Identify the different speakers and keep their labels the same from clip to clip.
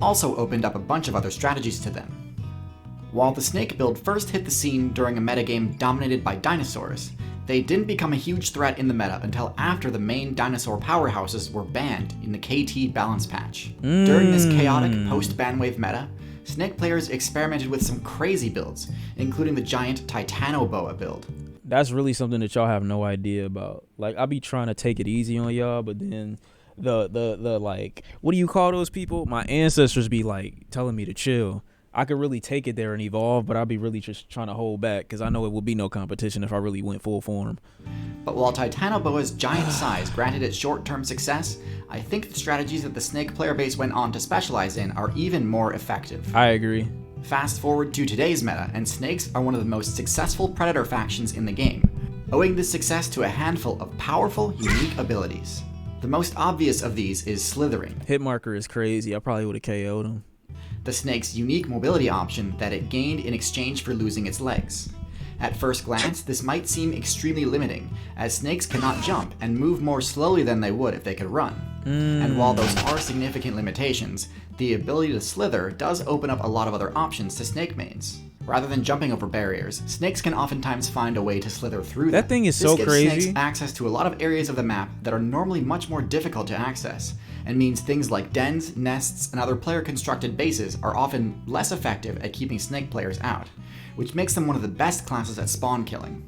Speaker 1: also opened up a bunch of other strategies to them. While the snake build first hit the scene during a metagame dominated by dinosaurs, they didn't become a huge threat in the meta until after the main dinosaur powerhouses were banned in the KT balance patch. During this chaotic post-banwave meta, snake players experimented with some crazy builds, including the giant Titanoboa build.
Speaker 2: That's really something that y'all have no idea about. Like, I be trying to take it easy on y'all, but then the like, what do you call those people? My ancestors be like telling me to chill. I could really take it there and evolve, but I'd be really just trying to hold back because I know it would be no competition if I really went full form.
Speaker 1: But while Titanoboa's giant size granted it short-term success, I think the strategies that the snake player base went on to specialize in are even more effective.
Speaker 2: I agree.
Speaker 1: Fast forward to today's meta, and snakes are one of the most successful predator factions in the game, owing this success to a handful of powerful, unique abilities. The most obvious of these is slithering.
Speaker 2: Hit marker is crazy. I probably would have KO'd him.
Speaker 1: The snake's unique mobility option that it gained in exchange for losing its legs. At first glance, this might seem extremely limiting, as snakes cannot jump and move more slowly than they would if they could run. And while those are significant limitations, the ability to slither does open up a lot of other options to snake mains. Rather than jumping over barriers, snakes can oftentimes find a way to slither through them.
Speaker 2: That thing is so
Speaker 1: crazy.
Speaker 2: crazy.
Speaker 1: This gives snakes access to a lot of areas of the map that are normally much more difficult to access, and means things like dens, nests, and other player-constructed bases are often less effective at keeping snake players out, which makes them one of the best classes at spawn killing.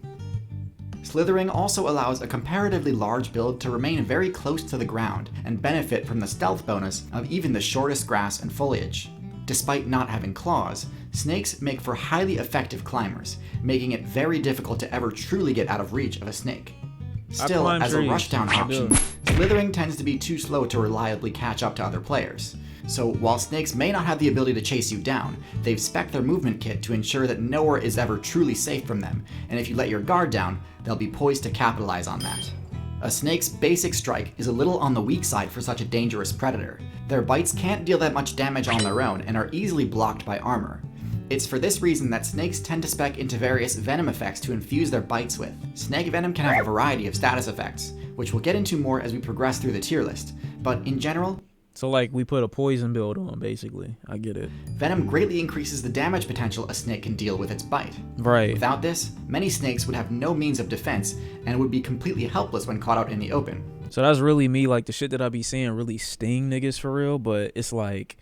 Speaker 1: Slithering also allows a comparatively large build to remain very close to the ground and benefit from the stealth bonus of even the shortest grass and foliage. Despite not having claws, snakes make for highly effective climbers, making it very difficult to ever truly get out of reach of a snake. Still, as a rushdown option, slithering tends to be too slow to reliably catch up to other players. So while snakes may not have the ability to chase you down, they've spec'd their movement kit to ensure that nowhere is ever truly safe from them, and if you let your guard down, they'll be poised to capitalize on that. A snake's basic strike is a little on the weak side for such a dangerous predator. Their bites can't deal that much damage on their own and are easily blocked by armor. It's for this reason that snakes tend to spec into various venom effects to infuse their bites with. Snake venom can have a variety of status effects, which we'll get into more as we progress through the tier list, but in general,
Speaker 2: so like we put a poison build on, basically. I get it.
Speaker 1: Venom greatly increases the damage potential a snake can deal with its bite.
Speaker 2: Right.
Speaker 1: Without this, many snakes would have no means of defense and would be completely helpless when caught out in the open.
Speaker 2: So that's really me, like the shit that I be seeing really sting niggas for real, but it's like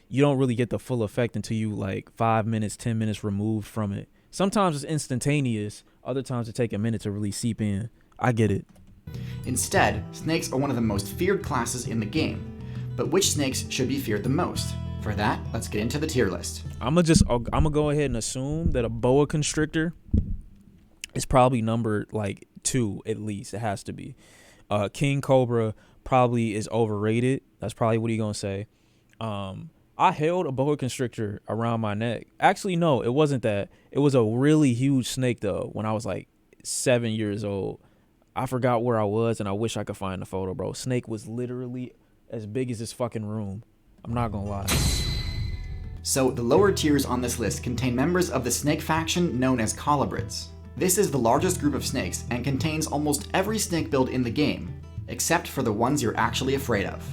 Speaker 2: you don't really get the full effect until you like 5 minutes, 10 minutes removed from it. Sometimes it's instantaneous, other times it take a minute to really seep in. I get it.
Speaker 1: Instead, snakes are one of the most feared classes in the game. But which snakes should be feared the most? For that, let's get into the tier list.
Speaker 2: I'm gonna go ahead and assume that a boa constrictor is probably numbered like 2 at least. It has to be. King Cobra probably is overrated. That's probably what he gonna say. I held a boa constrictor around my neck. Actually, no, it wasn't that. It was a really huge snake though. When I was like 7 years old, I forgot where I was, and I wish I could find the photo, bro. Snake was literally as big as this fucking room. I'm not gonna lie.
Speaker 1: So the lower tiers on this list contain members of the snake faction known as colubrids. This is the largest group of snakes and contains almost every snake build in the game, except for the ones you're actually afraid of.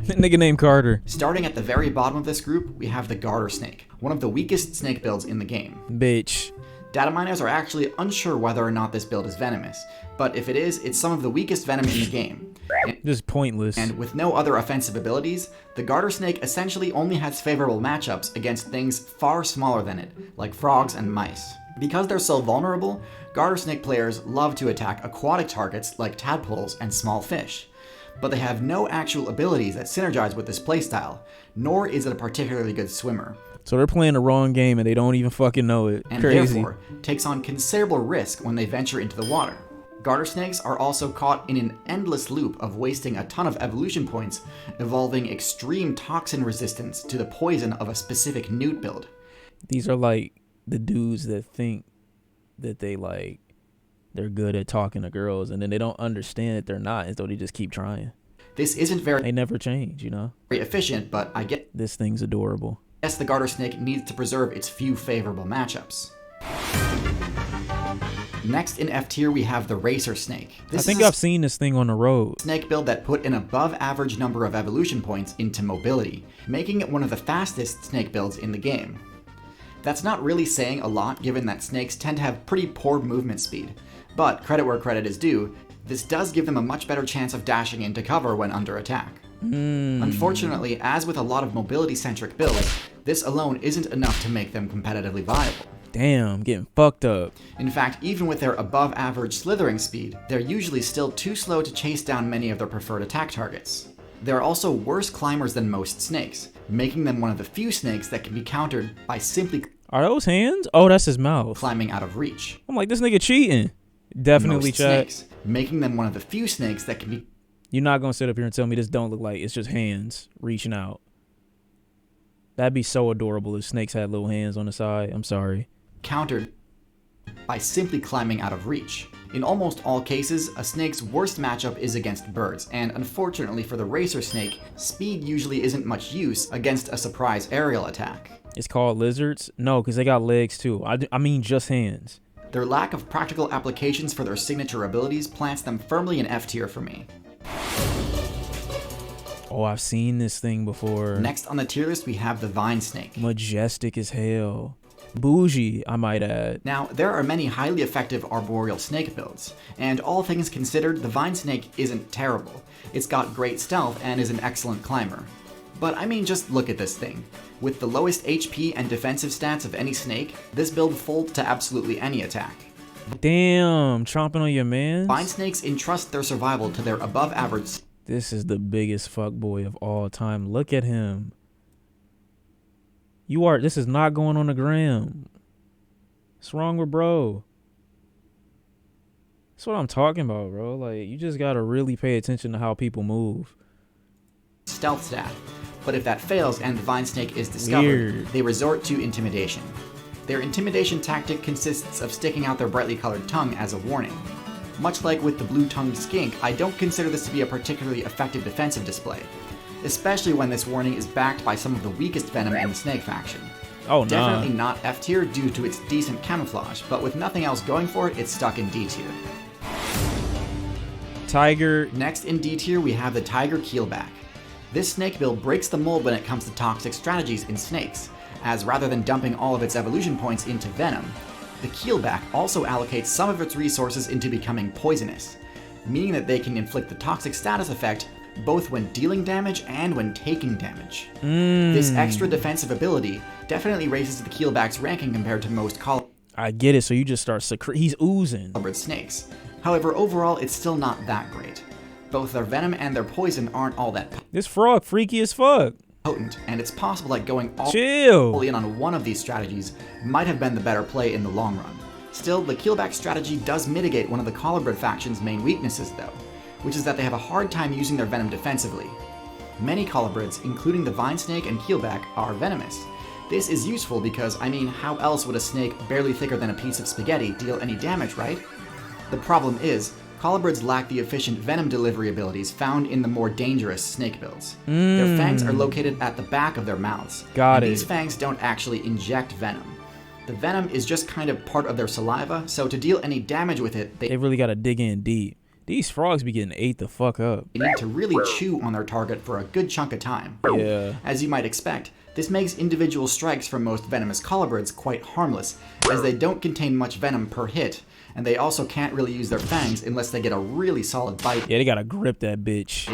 Speaker 2: Nigga named Carter.
Speaker 1: Starting at the very bottom of this group, we have the garter snake, one of the weakest snake builds in the game.
Speaker 2: Bitch.
Speaker 1: Data miners are actually unsure whether or not this build is venomous, but if it is, it's some of the weakest venom in the game.
Speaker 2: Just pointless.
Speaker 1: And with no other offensive abilities, the garter snake essentially only has favorable matchups against things far smaller than it, like frogs and mice. Because they're so vulnerable, garter snake players love to attack aquatic targets like tadpoles and small fish. But they have no actual abilities that synergize with this playstyle, nor is it a particularly good swimmer.
Speaker 2: So they're playing the wrong game and they don't even fucking know it.
Speaker 1: And
Speaker 2: crazy.
Speaker 1: Therefore takes on considerable risk when they venture into the water. Garter snakes are also caught in an endless loop of wasting a ton of evolution points, evolving extreme toxin resistance to the poison of a specific newt build.
Speaker 2: These are like the dudes that think that they're good at talking to girls, and then they don't understand that they're not, and so they just keep trying.
Speaker 1: This isn't very...
Speaker 2: They never change, you know?
Speaker 1: Very efficient, but I get...
Speaker 2: This thing's adorable.
Speaker 1: Yes, the garter snake needs to preserve its few favorable matchups. Next in F tier, we have the racer snake.
Speaker 2: I think I've seen this thing on the road.
Speaker 1: Snake build that put an above average number of evolution points into mobility, making it one of the fastest snake builds in the game. That's not really saying a lot given that snakes tend to have pretty poor movement speed, but credit where credit is due, this does give them a much better chance of dashing into cover when under attack. Unfortunately, as with a lot of mobility-centric builds, this alone isn't enough to make them competitively viable.
Speaker 2: Damn, getting fucked up.
Speaker 1: In fact, even with their above average slithering speed, they're usually still too slow to chase down many of their preferred attack targets. They're also worse climbers than most snakes, making them one of the few snakes that can be countered by simply
Speaker 2: Are those hands? Oh, that's his mouth.
Speaker 1: climbing out of reach.
Speaker 2: I'm like, this nigga cheating. Definitely,
Speaker 1: Most
Speaker 2: chat.
Speaker 1: snakes, making them one of the few snakes that can be
Speaker 2: You're not gonna sit up here and tell me this don't look like it's just hands reaching out. That'd be so adorable if snakes had little hands on the side. I'm sorry.
Speaker 1: countered by simply climbing out of reach. In almost all cases, a snake's worst matchup is against birds, and unfortunately for the racer snake, speed usually isn't much use against a surprise aerial attack.
Speaker 2: It's called lizards? No, because they got legs too. I mean just hands.
Speaker 1: Their lack of practical applications for their signature abilities plants them firmly in F tier for me.
Speaker 2: Oh, I've seen this thing before.
Speaker 1: Next on the tier list, we have the vine snake.
Speaker 2: Majestic as hell. Bougie, I might add.
Speaker 1: Now, there are many highly effective arboreal snake builds, and all things considered, the vine snake isn't terrible. It's got great stealth and is an excellent climber. But I mean, just look at this thing. With the lowest HP and defensive stats of any snake, this build folds to absolutely any attack.
Speaker 2: Damn, chomping on your man.
Speaker 1: Vine snakes entrust their survival to their above average.
Speaker 2: This is the biggest fuckboy of all time. Look at him. This is not going on the gram. What's wrong with bro? That's what I'm talking about, bro. Like, you just gotta really pay attention to how people move.
Speaker 1: Stealth stat. But if that fails and the vine snake is discovered, they resort to intimidation. Their intimidation tactic consists of sticking out their brightly colored tongue as a warning. Much like with the blue-tongued skink, I don't consider this to be a particularly effective defensive display, especially when this warning is backed by some of the weakest venom in the snake faction.
Speaker 2: Oh, no.
Speaker 1: Definitely not F tier due to its decent camouflage, but with nothing else going for it, it's stuck in D tier.
Speaker 2: Tiger.
Speaker 1: Next in D tier, we have the tiger keelback. This snake build breaks the mold when it comes to toxic strategies in snakes, as rather than dumping all of its evolution points into venom, the keelback also allocates some of its resources into becoming poisonous, meaning that they can inflict the toxic status effect both when dealing damage and when taking damage. This extra defensive ability definitely raises the keelback's ranking compared to most
Speaker 2: I get it, so you just start he's oozing.
Speaker 1: calibered snakes. However, overall, it's still not that great. Both their venom and their poison aren't all that
Speaker 2: This frog freaky as fuck.
Speaker 1: potent, and it's possible that going all
Speaker 2: Chill.
Speaker 1: in on one of these strategies might have been the better play in the long run. Still, the keelback strategy does mitigate one of the collar faction's main weaknesses though, which is that they have a hard time using their venom defensively. Many colabrids, including the vine snake and keelback, are venomous. This is useful because, I mean, how else would a snake barely thicker than a piece of spaghetti deal any damage, right? The problem is, colabrids lack the efficient venom delivery abilities found in the more dangerous snake builds. Their fangs are located at the back of their mouths.
Speaker 2: Got
Speaker 1: and
Speaker 2: it.
Speaker 1: These fangs don't actually inject venom. The venom is just kind of part of their saliva, so to deal any damage with it,
Speaker 2: They really gotta dig in deep. These frogs be getting ate the fuck up.
Speaker 1: they need to really chew on their target for a good chunk of time.
Speaker 2: Yeah.
Speaker 1: As you might expect, this makes individual strikes from most venomous colabrids quite harmless, as they don't contain much venom per hit, and they also can't really use their fangs unless they get a really solid bite.
Speaker 2: Yeah, they gotta grip that bitch.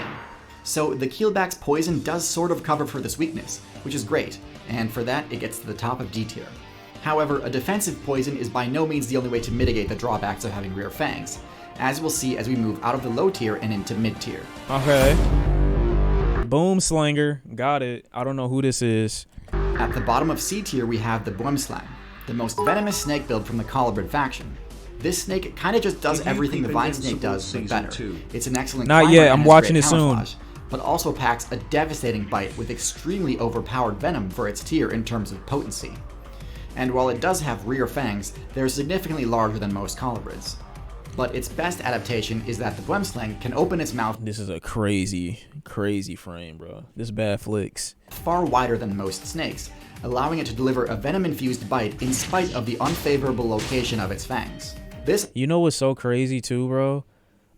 Speaker 1: So the keelback's poison does sort of cover for this weakness, which is great, and for that it gets to the top of D tier. However, a defensive poison is by no means the only way to mitigate the drawbacks of having rear fangs, as we'll see as we move out of the low tier and into mid tier.
Speaker 2: Okay. Boom Slinger. Got it. I don't know who this is.
Speaker 1: At the bottom of C tier we have the Boomslang, the most venomous snake build from the colabrid faction. This snake kind of just does everything the vine snake does, but better. It's an excellent
Speaker 2: Not
Speaker 1: climber
Speaker 2: yet,
Speaker 1: and
Speaker 2: I'm
Speaker 1: has
Speaker 2: watching
Speaker 1: great
Speaker 2: it soon.
Speaker 1: camouflage, but also packs a devastating bite with extremely overpowered venom for its tier in terms of potency. And while it does have rear fangs, they're significantly larger than most colabrids. But its best adaptation is that the Boomslang can open its mouth
Speaker 2: This is a crazy frame, bro. This bad flicks.
Speaker 1: far wider than most snakes, allowing it to deliver a venom-infused bite in spite of the unfavorable location of its fangs. This
Speaker 2: You know what's so crazy too, bro?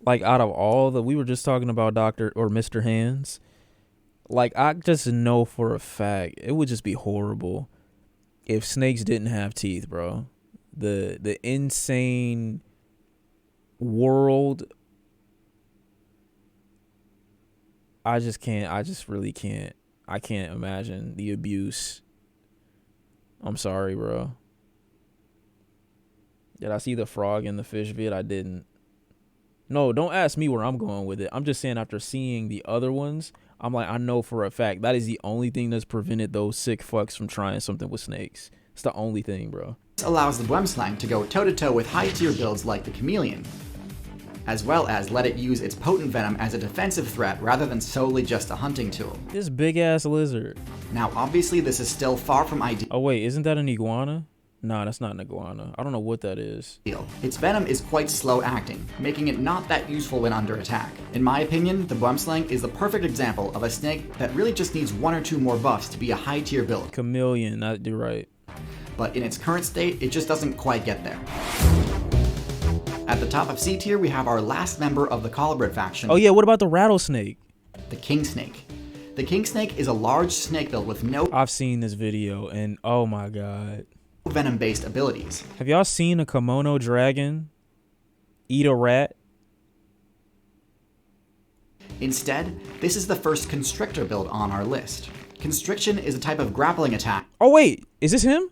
Speaker 2: Like out of all the, we were just talking about Dr. or Mr. Hands. Like I just know for a fact it would just be horrible if snakes didn't have teeth, bro. The insane world. I just can't. I just really can't. I can't imagine the abuse. I'm sorry, bro. Did I see the frog in the fish vid? I didn't. No, don't ask me where I'm going with it. I'm just saying after seeing the other ones, I'm like, I know for a fact that is the only thing that's prevented those sick fucks from trying something with snakes. It's the only thing, bro.
Speaker 1: allows the Boomslang to go toe-to-toe with high-tier builds like the Chameleon, as well as let it use its potent venom as a defensive threat rather than solely just a hunting tool.
Speaker 2: This big-ass lizard.
Speaker 1: Now, obviously, this is still far from ideal.
Speaker 2: Oh, wait, isn't that an iguana? Nah, that's not an iguana. I don't know what that is.
Speaker 1: Its venom is quite slow-acting, making it not that useful when under attack. In my opinion, the Boomslang is the perfect example of a snake that really just needs one or two more buffs to be a high-tier build.
Speaker 2: Chameleon, you're right.
Speaker 1: But in its current state, it just doesn't quite get there. At the top of C tier, we have our last member of the Colibrid faction.
Speaker 2: Oh yeah, what about the rattlesnake?
Speaker 1: The King Snake. The King Snake is a large snake build with no
Speaker 2: I've seen this video and oh my god.
Speaker 1: venom-based abilities.
Speaker 2: Have y'all seen a kimono dragon eat a rat?
Speaker 1: Instead, this is the first Constrictor build on our list. Constriction is a type of grappling attack.
Speaker 2: Oh wait, is this him?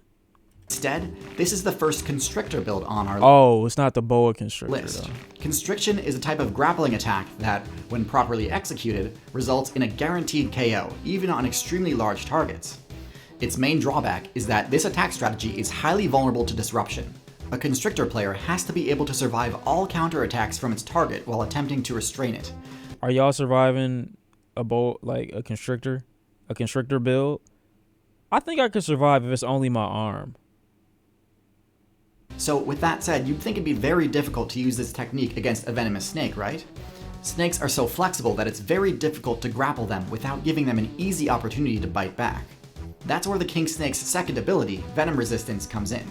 Speaker 1: Instead, this is the first Constrictor build on our
Speaker 2: Oh, it's not the boa constrictor
Speaker 1: list.
Speaker 2: though.
Speaker 1: Constriction is a type of grappling attack that, when properly executed, results in a guaranteed KO, even on extremely large targets. Its main drawback is that this attack strategy is highly vulnerable to disruption. A Constrictor player has to be able to survive all counterattacks from its target while attempting to restrain it.
Speaker 2: Are y'all surviving a constrictor build? I think I could survive if it's only my arm.
Speaker 1: So with that said, you'd think it'd be very difficult to use this technique against a venomous snake, right? Snakes are so flexible that it's very difficult to grapple them without giving them an easy opportunity to bite back. That's where the King Snake's second ability, Venom Resistance, comes in.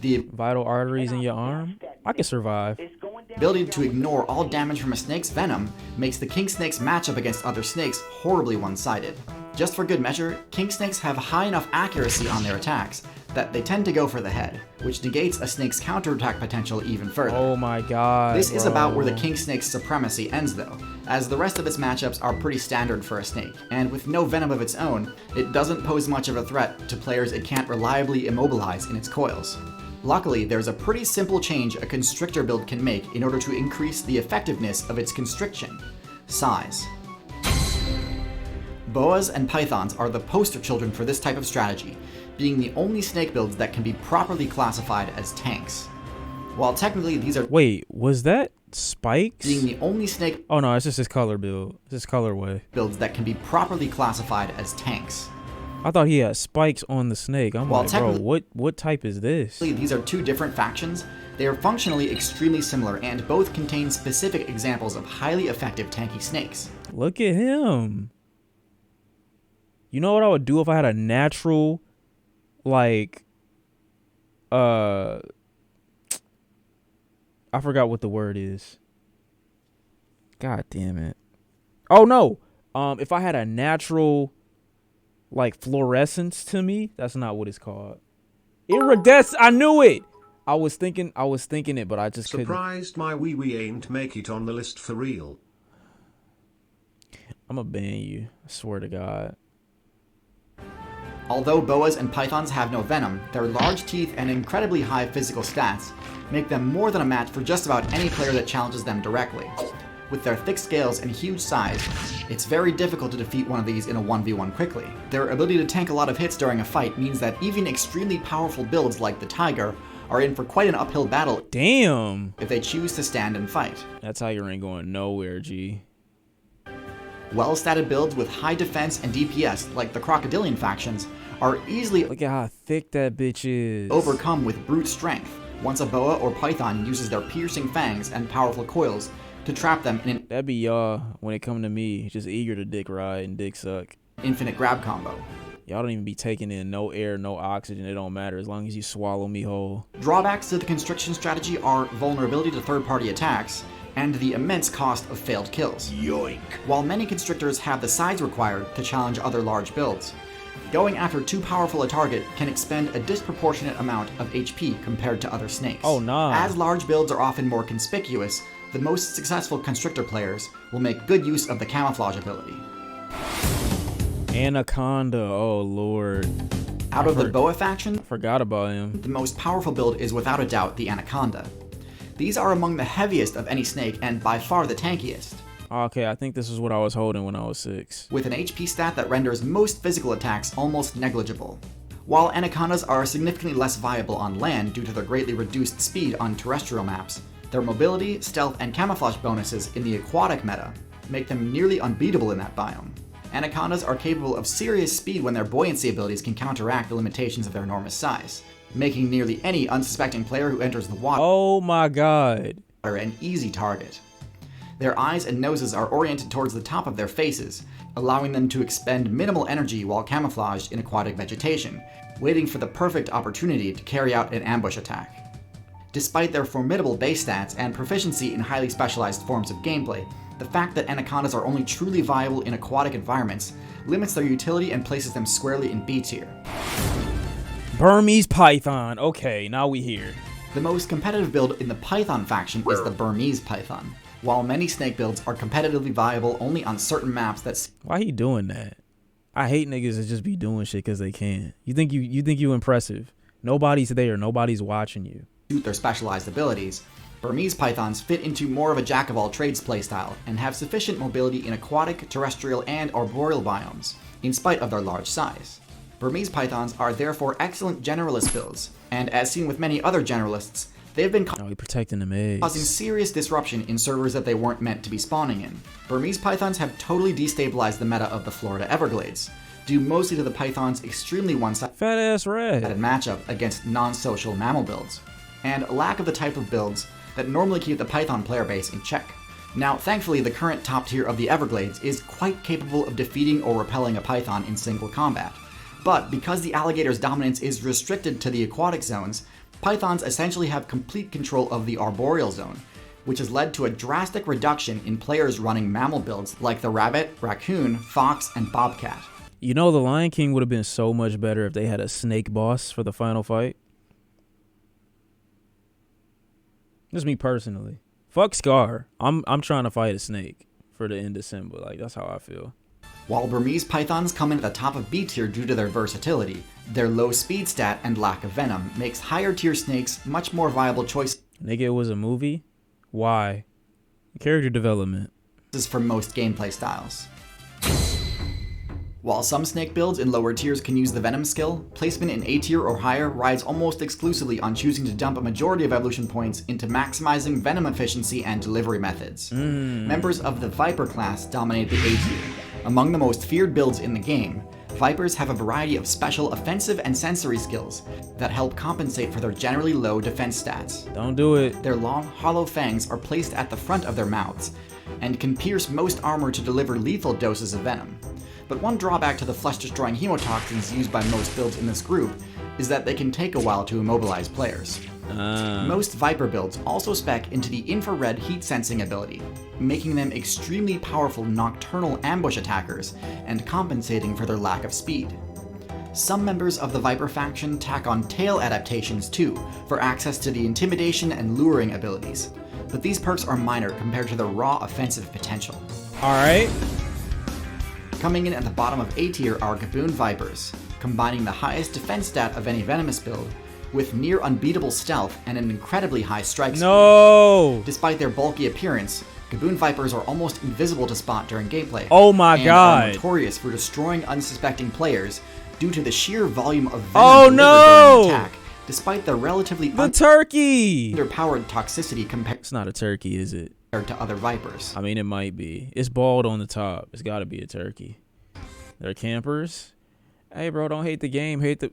Speaker 1: The
Speaker 2: Vital arteries in your arm? I could survive.
Speaker 1: ability to ignore all damage from a snake's venom makes the King Snake's matchup against other snakes horribly one-sided. Just for good measure, King Snakes have high enough accuracy on their attacks that they tend to go for the head, which negates a snake's counterattack potential even further.
Speaker 2: Oh my god.
Speaker 1: This is
Speaker 2: bro.
Speaker 1: about where the King Snake's supremacy ends though, as the rest of its matchups are pretty standard for a snake, and with no venom of its own, it doesn't pose much of a threat to players it can't reliably immobilize in its coils. Luckily, there's a pretty simple change a Constrictor build can make in order to increase the effectiveness of its constriction: size. Boas and pythons are the poster children for this type of strategy, being the only snake builds that can be properly classified as tanks. While technically these are
Speaker 2: Wait, was that spikes?
Speaker 1: being the only snake
Speaker 2: Oh no, it's just his color build. It's his colorway.
Speaker 1: builds that can be properly classified as tanks.
Speaker 2: I thought he had spikes on the snake. I'm
Speaker 1: Well,
Speaker 2: like, bro,
Speaker 1: technically-
Speaker 2: what type is this?
Speaker 1: These are two different factions. They are functionally extremely similar and both contain specific examples of highly effective tanky snakes.
Speaker 2: Look at him. You know what I would do if I had a natural, like, I forgot what the word is. God damn it. Oh no. If I had a natural, like, fluorescence to me, that's not what it's called. Iridescent. I knew it. I was thinking it, but I just couldn't.
Speaker 3: Surprised my wee ain't make it on the list for real.
Speaker 2: I'm gonna ban you. I swear to God.
Speaker 1: Although boas and pythons have no venom, their large teeth and incredibly high physical stats make them more than a match for just about any player that challenges them directly. With their thick scales and huge size, it's very difficult to defeat one of these in a 1v1 quickly. Their ability to tank a lot of hits during a fight means that even extremely powerful builds like the Tiger are in for quite an uphill battle
Speaker 2: Damn.
Speaker 1: if they choose to stand and fight.
Speaker 2: That tiger ain't going nowhere, G.
Speaker 1: Well-statted builds with high defense and DPS, like the Crocodilian factions, are easily
Speaker 2: Look at how thick that bitch is.
Speaker 1: overcome with brute strength once a boa or python uses their piercing fangs and powerful coils to trap them in an
Speaker 2: That be y'all when it come to me, just eager to dick ride and dick suck.
Speaker 1: infinite grab combo.
Speaker 2: Y'all don't even be taking in no air, no oxygen. It don't matter as long as you swallow me whole.
Speaker 1: Drawbacks to the constriction strategy are vulnerability to third-party attacks and the immense cost of failed kills.
Speaker 4: Yoink.
Speaker 1: While many constrictors have the size required to challenge other large builds, going after too powerful a target can expend a disproportionate amount of HP compared to other snakes.
Speaker 2: Oh, nah.
Speaker 1: As large builds are often more conspicuous, the most successful constrictor players will make good use of the camouflage ability.
Speaker 2: Anaconda, oh lord.
Speaker 1: Out of the Boa faction,
Speaker 2: Forgot about him.
Speaker 1: the most powerful build is without a doubt the Anaconda. These are among the heaviest of any snake and by far the tankiest,
Speaker 2: Okay, I think this is what I was holding when I was 6.
Speaker 1: with an HP stat that renders most physical attacks almost negligible. While Anacondas are significantly less viable on land due to their greatly reduced speed on terrestrial maps, their mobility, stealth, and camouflage bonuses in the aquatic meta make them nearly unbeatable in that biome. Anacondas are capable of serious speed when their buoyancy abilities can counteract the limitations of their enormous size, making nearly any unsuspecting player who enters the water
Speaker 2: Oh my god.
Speaker 1: an easy target. Their eyes and noses are oriented towards the top of their faces, allowing them to expend minimal energy while camouflaged in aquatic vegetation, waiting for the perfect opportunity to carry out an ambush attack. Despite their formidable base stats and proficiency in highly specialized forms of gameplay, the fact that Anacondas are only truly viable in aquatic environments limits their utility and places them squarely in B tier.
Speaker 2: Burmese python. Okay, now we here.
Speaker 1: The most competitive build in the Python faction is the Burmese Python. While many snake builds are competitively viable only on certain maps that
Speaker 2: Why he doing that? I hate niggas that just be doing shit because they can. You think you impressive. Nobody's there. Nobody's watching you.
Speaker 1: suit their specialized abilities, Burmese pythons fit into more of a jack-of-all-trades playstyle and have sufficient mobility in aquatic, terrestrial, and arboreal biomes, in spite of their large size. Burmese pythons are therefore excellent generalist builds, and as seen with many other generalists, they have been
Speaker 2: Oh, he protecting them eggs.
Speaker 1: causing serious disruption in servers that they weren't meant to be spawning in. Burmese pythons have totally destabilized the meta of the Florida Everglades, due mostly to the python's extremely one-sided
Speaker 2: Fat ass red.
Speaker 1: matchup against non-social mammal builds, and lack of the type of builds that normally keep the python player base in check. Now, thankfully, the current top tier of the Everglades is quite capable of defeating or repelling a python in single combat, but because the alligator's dominance is restricted to the aquatic zones, pythons essentially have complete control of the arboreal zone, which has led to a drastic reduction in players running mammal builds like the rabbit, raccoon, fox, and bobcat.
Speaker 2: You know, the Lion King would have been so much better if they had a snake boss for the final fight. Just me personally. Fuck Scar. I'm trying to fight a snake for the end of Simba. Like, that's how I feel.
Speaker 1: While Burmese pythons come in at the top of B tier due to their versatility, their low speed stat and lack of venom makes higher tier snakes much more viable choices
Speaker 2: Nigga, it was a movie? Why? Character development.
Speaker 1: for most gameplay styles. While some snake builds in lower tiers can use the venom skill, placement in A tier or higher rides almost exclusively on choosing to dump a majority of evolution points into maximizing venom efficiency and delivery methods. Members of the Viper class dominate the A tier. Among the most feared builds in the game, Vipers have a variety of special offensive and sensory skills that help compensate for their generally low defense stats.
Speaker 2: Don't do it.
Speaker 1: Their long, hollow fangs are placed at the front of their mouths and can pierce most armor to deliver lethal doses of venom. But one drawback to the flesh-destroying hemotoxins used by most builds in this group is that they can take a while to immobilize players. Most Viper builds also spec into the infrared heat sensing ability, making them extremely powerful nocturnal ambush attackers and compensating for their lack of speed. Some members of the Viper faction tack on tail adaptations too, for access to the intimidation and luring abilities, but these perks are minor compared to their raw offensive potential.
Speaker 2: Alright.
Speaker 1: Coming in at the bottom of A tier are Gaboon Vipers, combining the highest defense stat of any venomous build with near unbeatable stealth and an incredibly high strike speed.
Speaker 2: No!
Speaker 1: Despite their bulky appearance, Gaboon Vipers are almost invisible to spot during gameplay.
Speaker 2: Oh my
Speaker 1: and
Speaker 2: god.
Speaker 1: are notorious for destroying unsuspecting players due to the sheer volume of venom
Speaker 2: Oh
Speaker 1: delivered
Speaker 2: no!
Speaker 1: during an attack, despite their relatively
Speaker 2: The turkey!
Speaker 1: underpowered toxicity compared
Speaker 2: It's not a turkey, is it?
Speaker 1: to other Vipers.
Speaker 2: I mean, it might be. It's bald on the top. It's gotta be a turkey. They're campers. Hey, bro, don't hate the game. Hate the...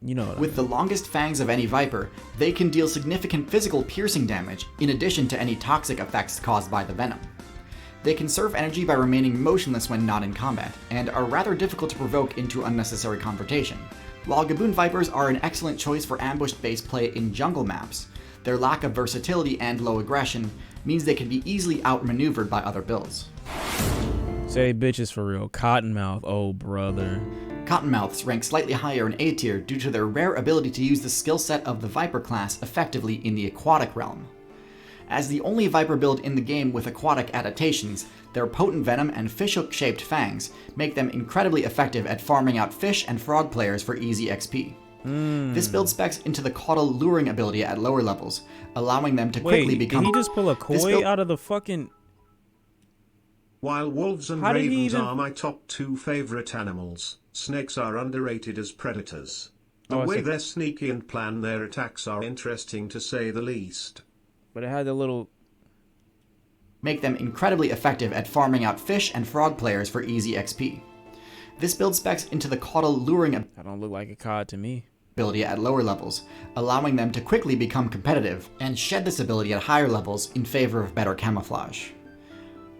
Speaker 2: You know what
Speaker 1: With the longest fangs of any Viper, they can deal significant physical piercing damage in addition to any toxic effects caused by the venom. They conserve energy by remaining motionless when not in combat, and are rather difficult to provoke into unnecessary confrontation. While Gaboon Vipers are an excellent choice for ambush-based play in jungle maps, their lack of versatility and low aggression means they can be easily outmaneuvered by other builds.
Speaker 2: Say bitches for real. Cottonmouth, oh brother.
Speaker 1: Cottonmouths rank slightly higher in A tier due to their rare ability to use the skill set of the Viper class effectively in the aquatic realm. As the only Viper build in the game with aquatic adaptations, their potent venom and fishhook-shaped fangs make them incredibly effective at farming out fish and frog players for easy XP. This build specs into the Caudal luring ability at lower levels, allowing them to quickly become—
Speaker 2: did he just pull a koi out of the fucking—
Speaker 3: While wolves and
Speaker 2: How did he
Speaker 3: ravens
Speaker 2: even—
Speaker 3: are my top 2 favorite animals, snakes are underrated as predators. The
Speaker 2: Oh,
Speaker 3: way
Speaker 2: it's
Speaker 3: they're sneaky and plan their attacks are interesting to say the least.
Speaker 2: But it had the little—
Speaker 1: make them incredibly effective at farming out fish and frog players for easy XP. This build specs into the Caudal luring
Speaker 2: That don't look like a cod to me.
Speaker 1: ability at lower levels, allowing them to quickly become competitive, and shed this ability at higher levels in favor of better camouflage.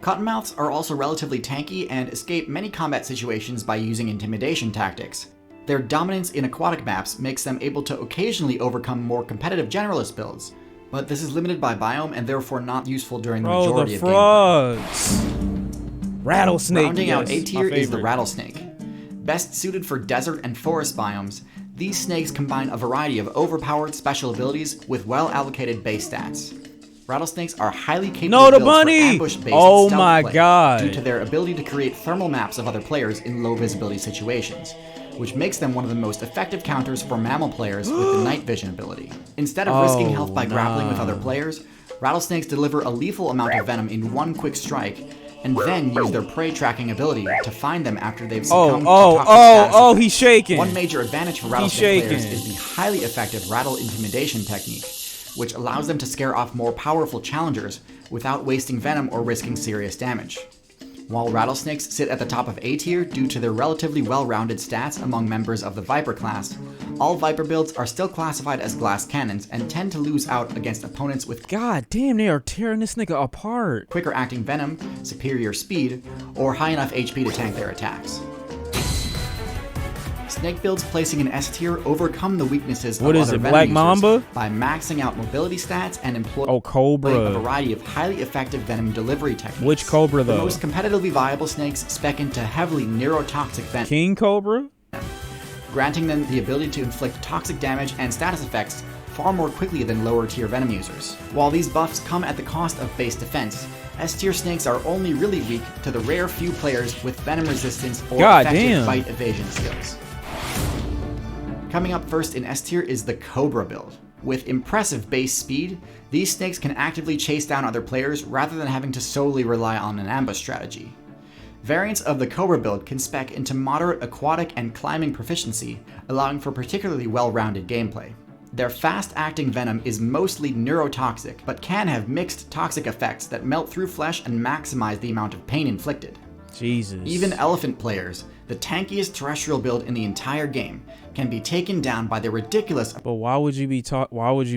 Speaker 1: Cottonmouths are also relatively tanky and escape many combat situations by using intimidation tactics. Their dominance in aquatic maps makes them able to occasionally overcome more competitive generalist builds, but this is limited by biome and therefore not useful during the majority
Speaker 2: the
Speaker 1: of gameplay.
Speaker 2: frogs. Rattlesnake.
Speaker 1: Rounding out A
Speaker 2: yes,
Speaker 1: tier
Speaker 2: my
Speaker 1: is the
Speaker 2: favorite.
Speaker 1: rattlesnake. Best suited for desert and forest biomes, these snakes combine a variety of overpowered special abilities with well-allocated base stats. Rattlesnakes are highly capable
Speaker 2: No, the
Speaker 1: builds
Speaker 2: bunny!
Speaker 1: for ambush-based
Speaker 2: Oh
Speaker 1: stealth
Speaker 2: my
Speaker 1: play
Speaker 2: God.
Speaker 1: due to their ability to create thermal maps of other players in low visibility situations, which makes them one of the most effective counters for mammal players with the night vision ability. Instead of risking health by grappling with other players, rattlesnakes deliver a lethal amount of venom in one quick strike, and then use their prey tracking ability to find them after they've succumbed to toxic status effects.
Speaker 2: He's shaking.
Speaker 1: One major advantage for rattlesnake players
Speaker 2: shaking.
Speaker 1: is the highly effective rattle intimidation technique, which allows them to scare off more powerful challengers without wasting venom or risking serious damage. While rattlesnakes sit at the top of A tier due to their relatively well-rounded stats among members of the Viper class, all Viper builds are still classified as glass cannons and tend to lose out against opponents with
Speaker 2: God damn, they are tearing this nigga apart.
Speaker 1: quicker acting venom, superior speed, or high enough HP to tank their attacks. Snake builds placing in S tier overcome the weaknesses
Speaker 2: What
Speaker 1: of
Speaker 2: is
Speaker 1: other
Speaker 2: it,
Speaker 1: venom
Speaker 2: Black
Speaker 1: users
Speaker 2: Mamba?
Speaker 1: by maxing out mobility stats and employing
Speaker 2: Oh,
Speaker 1: a
Speaker 2: Cobra.
Speaker 1: variety of highly effective venom delivery techniques.
Speaker 2: Which Cobra,
Speaker 1: The
Speaker 2: though?
Speaker 1: most competitively viable snakes spec into heavily neurotoxic venom,
Speaker 2: King Cobra?
Speaker 1: granting them the ability to inflict toxic damage and status effects far more quickly than lower tier venom users. While these buffs come at the cost of base defense, S tier snakes are only really weak to the rare few players with venom resistance or
Speaker 2: God
Speaker 1: effective
Speaker 2: damn.
Speaker 1: bite evasion skills. Coming up first in S tier is the Cobra build. With impressive base speed, these snakes can actively chase down other players rather than having to solely rely on an ambush strategy. Variants of the Cobra build can spec into moderate aquatic and climbing proficiency, allowing for particularly well-rounded gameplay. Their fast-acting venom is mostly neurotoxic, but can have mixed toxic effects that melt through flesh and maximize the amount of pain inflicted.
Speaker 2: Jesus.
Speaker 1: Even elephant players, the tankiest terrestrial build in the entire game, can be taken down by the ridiculous
Speaker 2: But why would you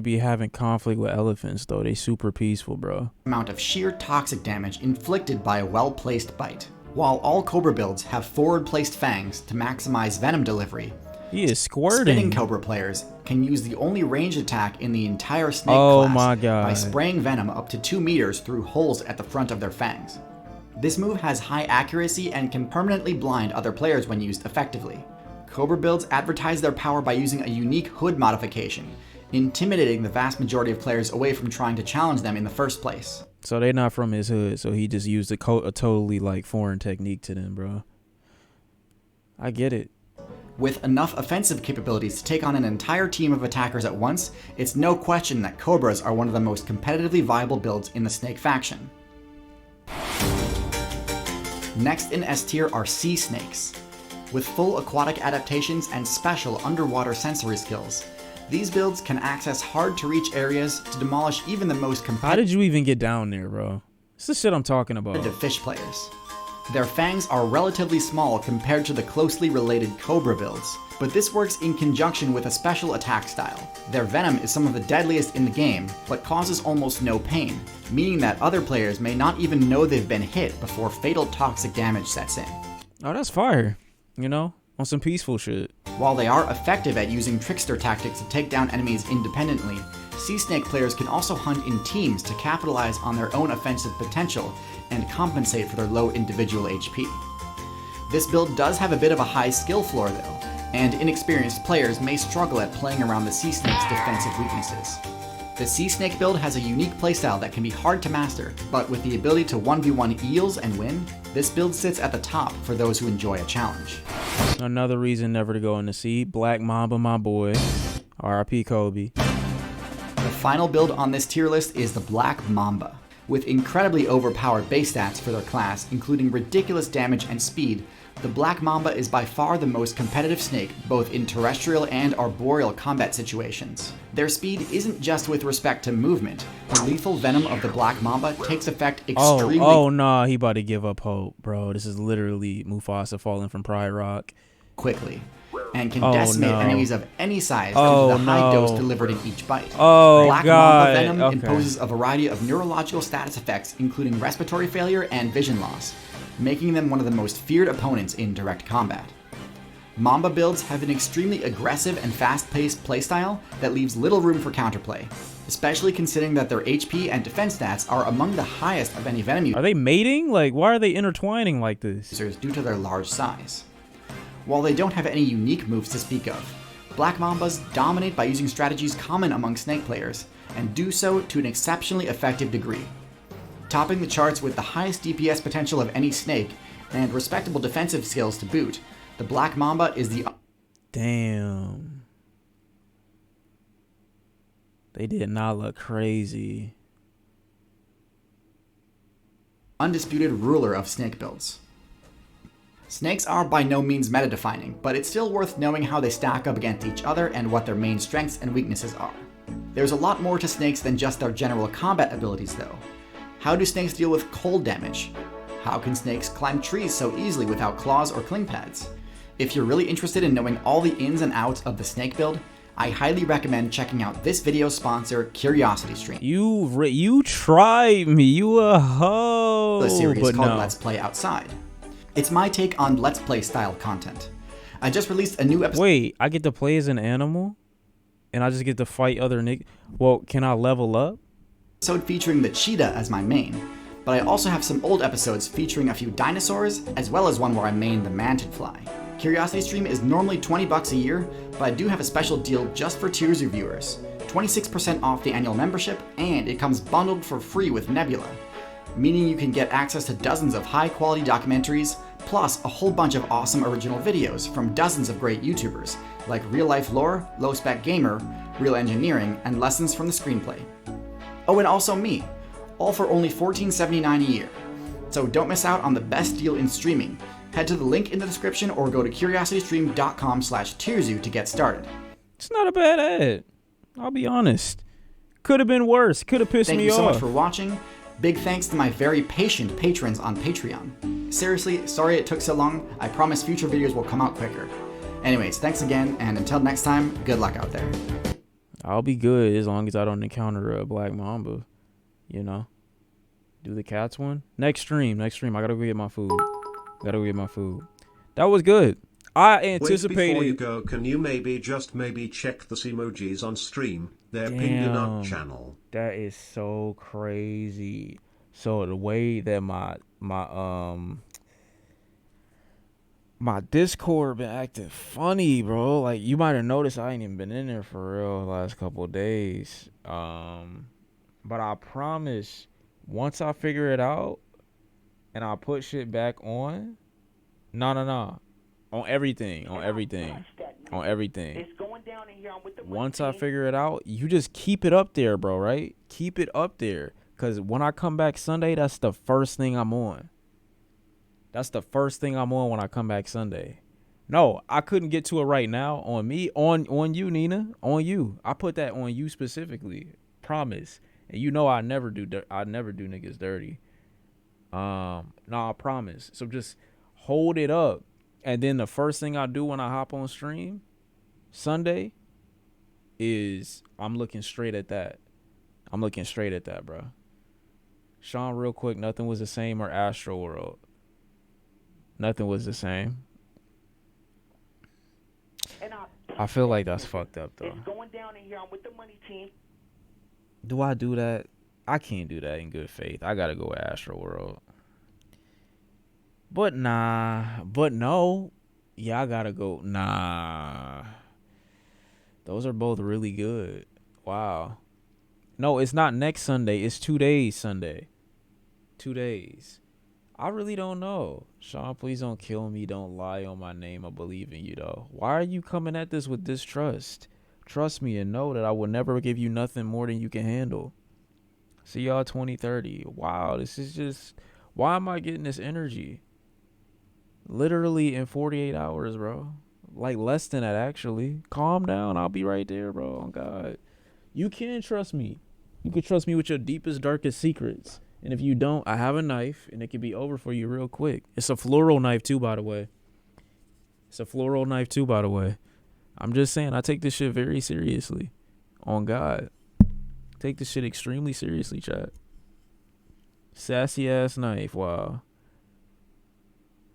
Speaker 2: be having conflict with elephants though? They super peaceful, bro.
Speaker 1: amount of sheer toxic damage inflicted by a well-placed bite. While all Cobra builds have forward-placed fangs to maximize venom delivery,
Speaker 2: He is
Speaker 1: spinning
Speaker 2: squirting.
Speaker 1: Cobra players can use the only ranged attack in the entire snake
Speaker 2: Oh
Speaker 1: class
Speaker 2: my
Speaker 1: by
Speaker 2: God.
Speaker 1: spraying venom up to 2 meters through holes at the front of their fangs. This move has high accuracy and can permanently blind other players when used effectively. Cobra builds advertise their power by using a unique hood modification, intimidating the vast majority of players away from trying to challenge them in the first place.
Speaker 2: So they're not from his hood, so he just used a totally like foreign technique to them, bro. I get it.
Speaker 1: With enough offensive capabilities to take on an entire team of attackers at once, it's no question that Cobras are one of the most competitively viable builds in the Snake faction. Next in S tier are Sea Snakes. With full aquatic adaptations and special underwater sensory skills, these builds can access hard-to-reach areas to demolish even the most
Speaker 2: How
Speaker 1: competitive
Speaker 2: did you even get down there, bro? This is shit I'm talking about.
Speaker 1: fish players. Their fangs are relatively small compared to the closely related cobra builds, but this works in conjunction with a special attack style. Their venom is some of the deadliest in the game, but causes almost no pain, meaning that other players may not even know they've been hit before fatal toxic damage sets in.
Speaker 2: Oh, that's fire. You know, on some peaceful shit.
Speaker 1: While they are effective at using trickster tactics to take down enemies independently, sea snake players can also hunt in teams to capitalize on their own offensive potential and compensate for their low individual HP. This build does have a bit of a high skill floor though, and inexperienced players may struggle at playing around the sea snake's defensive weaknesses. The sea snake build has a unique playstyle that can be hard to master, but with the ability to 1v1 eels and win, this build sits at the top for those who enjoy a challenge.
Speaker 2: Another reason never to go in the sea. Black Mamba, my boy. R.I.P. Kobe.
Speaker 1: The final build on this tier list is the Black Mamba. With incredibly overpowered base stats for their class, including ridiculous damage and speed, the Black Mamba is by far the most competitive snake, both in terrestrial and arboreal combat situations. Their speed isn't just with respect to movement. The lethal venom of the Black Mamba takes effect extremely...
Speaker 2: Oh, nah, he about to give up hope, bro. This is literally Mufasa falling from Pride Rock.
Speaker 1: ...quickly, and can decimate enemies of any size due to the high dose delivered in each bite.
Speaker 2: Black
Speaker 1: Mamba venom imposes a variety of neurological status effects, including respiratory failure and vision loss, making them one of the most feared opponents in direct combat. Mamba builds have an extremely aggressive and fast-paced playstyle that leaves little room for counterplay, especially considering that their HP and defense stats are among the highest of any venom users.
Speaker 2: Are they mating? Like, why are they intertwining like this?
Speaker 1: Due to their large size. While they don't have any unique moves to speak of, Black Mambas dominate by using strategies common among snake players, and do so to an exceptionally effective degree. Topping the charts with the highest DPS potential of any snake, and respectable defensive skills to boot, the Black Mamba is the...
Speaker 2: Damn. They did not look crazy.
Speaker 1: ...undisputed ruler of snake builds. Snakes are by no means meta-defining, but it's still worth knowing how they stack up against each other and what their main strengths and weaknesses are. There's a lot more to snakes than just their general combat abilities though. How do snakes deal with cold damage? How can snakes climb trees so easily without claws or cling pads? If you're really interested in knowing all the ins and outs of the snake build, I highly recommend checking out this video's sponsor, CuriosityStream.
Speaker 2: You tried me, you a hoe.
Speaker 1: The series
Speaker 2: but
Speaker 1: called
Speaker 2: no.
Speaker 1: Let's Play Outside. It's my take on Let's Play style content. I just released a new episode.
Speaker 2: Wait, I get to play as an animal? And I just get to fight other niggas? Well, can I level up?
Speaker 1: Featuring the cheetah as my main, but I also have some old episodes featuring a few dinosaurs, as well as one where I main the mantidfly. CuriosityStream is normally $20 a year, but I do have a special deal just for TierZoo viewers. 26% off the annual membership, and it comes bundled for free with Nebula, meaning you can get access to dozens of high-quality documentaries, plus a whole bunch of awesome original videos from dozens of great YouTubers, like Real Life Lore, Low Spec Gamer, Real Engineering, and Lessons from the Screenplay. Oh, and also me, all for only $14.79 a year. So don't miss out on the best deal in streaming. Head to the link in the description or go to curiositystream.com/TierZoo to get started.
Speaker 2: It's not a bad ad. I'll be honest. Could have been worse. Could have pissed me off.
Speaker 1: Thank you so much for watching. Big thanks to my very patient patrons on Patreon. Seriously, sorry it took so long. I promise future videos will come out quicker. Anyways, thanks again, and until next time, good luck out there.
Speaker 2: I'll be good as long as I don't encounter a Black Mamba. You know? Do the cats one? Next stream. I gotta go get my food. That was good. I anticipated...
Speaker 3: Wait, before you go, can you maybe check the emojis on stream? They're pinned in our channel.
Speaker 2: That is so crazy. So the way that my Discord been acting funny, bro. Like, you might have noticed I ain't even been in there for real the last couple of days. But I promise, once I figure it out and I put shit back on, no. On everything. Once I figure it out, you just keep it up there, bro, right? Keep it up there. Because when I come back Sunday, that's the first thing I'm on. When I come back Sunday. No, I couldn't get to it right now on me. On you, Nina. On you. I put that on you specifically. Promise. And you know I never do niggas dirty. No, I promise. So just hold it up. And then the first thing I do when I hop on stream Sunday is I'm looking straight at that. I'm looking straight at that, bro. Shawn, real quick, nothing was the same or Astro World. Nothing was the same. I feel like that's fucked up though.
Speaker 4: It's going down in here. I'm with the money team.
Speaker 2: Do I do that? I can't do that in good faith. I gotta go with Astro World. But nah. But no. Yeah, I gotta go. Nah. Those are both really good. Wow. No, it's not next Sunday. It's 2 days Sunday. 2 days. I really don't know. Shawn, please don't kill me. Don't lie on my name. I believe in you, though. Why are you coming at this with distrust? Trust me and know that I will never give you nothing more than you can handle. See y'all 2030. Wow, this is just... Why am I getting this energy? Literally in 48 hours, bro. Like less than that, actually. Calm down. I'll be right there, bro. Oh, God. You can trust me. You can trust me with your deepest, darkest secrets. And if you don't, I have a knife, and it can be over for you real quick. It's a floral knife, too, by the way. I'm just saying, I take this shit very seriously. On God. Take this shit extremely seriously, chat. Sassy ass knife, wow.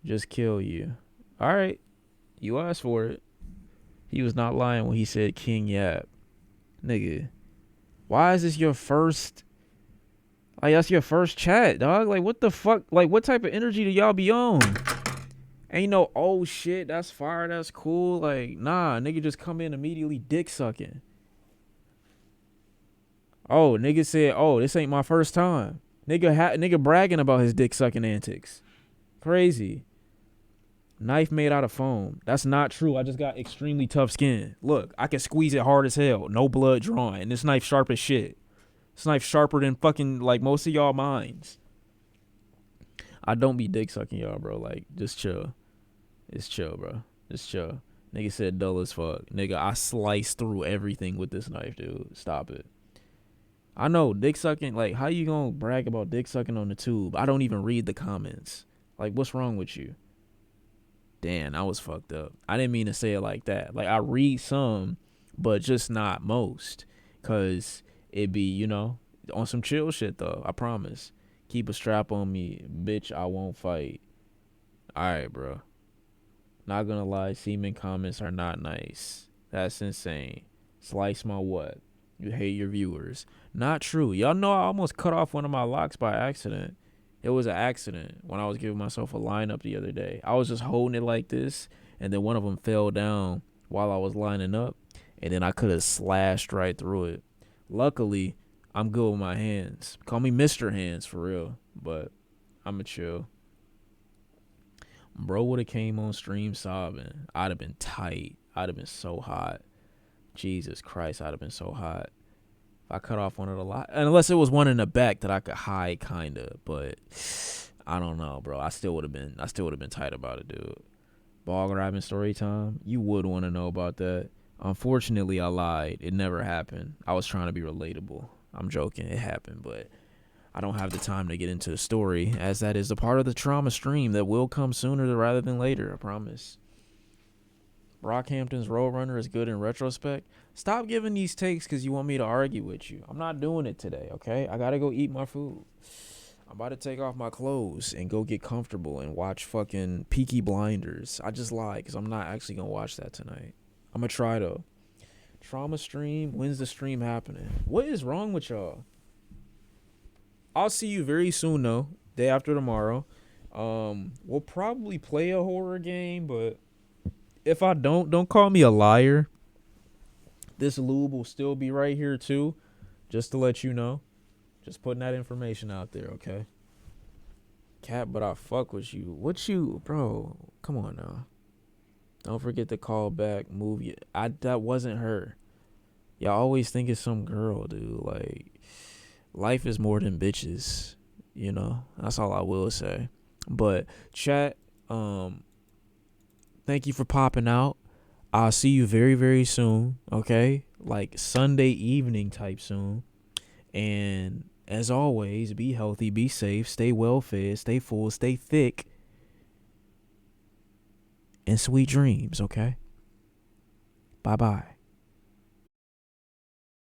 Speaker 2: Just kill you. All right. You asked for it. He was not lying when he said King Yap. Nigga. Why is this your first... Like, that's your first chat, dog. Like, what the fuck? Like, what type of energy do y'all be on? Ain't no, oh, shit, that's fire, that's cool. Like, nah, nigga just come in immediately dick sucking. Oh, nigga said, oh, this ain't my first time. Nigga bragging about his dick sucking antics. Crazy. Knife made out of foam. That's not true. I just got extremely tough skin. Look, I can squeeze it hard as hell. No blood drawing. This knife sharp as shit. This knife sharper than fucking, like, most of y'all minds. I don't be dick sucking y'all, bro. Like, just chill. It's chill, bro. Just chill. Nigga said dull as fuck. Nigga, I sliced through everything with this knife, dude. Stop it. I know, dick sucking, like, how you gonna brag about dick sucking on the tube? I don't even read the comments. Like, what's wrong with you? Damn, I was fucked up. I didn't mean to say it like that. Like, I read some, but just not most. Because it be, you know, on some chill shit, though. I promise. Keep a strap on me. Bitch, I won't fight. Alright, bro. Not gonna lie, semen comments are not nice. That's insane. Slice my what? You hate your viewers. Not true. Y'all know I almost cut off one of my locks by accident. It was an accident when I was giving myself a lineup the other day. I was just holding it like this, and then one of them fell down while I was lining up, and then I could have slashed right through it. Luckily, I'm good with my hands. Call me Mr. Hands for real, but I'ma chill. Bro would have came on stream sobbing. I'd have been tight. I'd have been so hot. Jesus Christ, I'd have been so hot. If I cut off one of the lot, unless it was one in the back that I could hide, kinda. But I don't know, bro. I still would have been tight about it, dude. Ball grabbing story time. You would want to know about that. Unfortunately, I lied. It never happened. I was trying to be relatable. I'm joking. It happened, but I don't have the time to get into the story, as that is a part of the trauma stream that will come sooner rather than later. I promise. Brockhampton's Roadrunner is good in retrospect. Stop giving these takes because you want me to argue with you. I'm not doing it today, okay? I gotta go eat my food. I'm about to take off my clothes and go get comfortable and watch fucking Peaky Blinders. I just lied because I'm not actually gonna watch that tonight. I'm gonna try though. Trauma stream. When's the stream happening? What is wrong with y'all? I'll see you very soon though. Day after tomorrow. We'll probably play a horror game, but if I don't call me a liar. This lube will still be right here too, just to let you know. Just putting that information out there, okay? Cat, but I fuck with you. What you, bro? Come on now. Don't forget to call back. Move you. That wasn't her. Y'all always think it's some girl, dude. Like, life is more than bitches. You know, that's all I will say. But chat, thank you for popping out. I'll see you very, very soon, okay? Like Sunday evening type soon. And As always, be healthy, be safe, stay well fed, stay full, stay thick, and sweet dreams, okay? Bye-bye.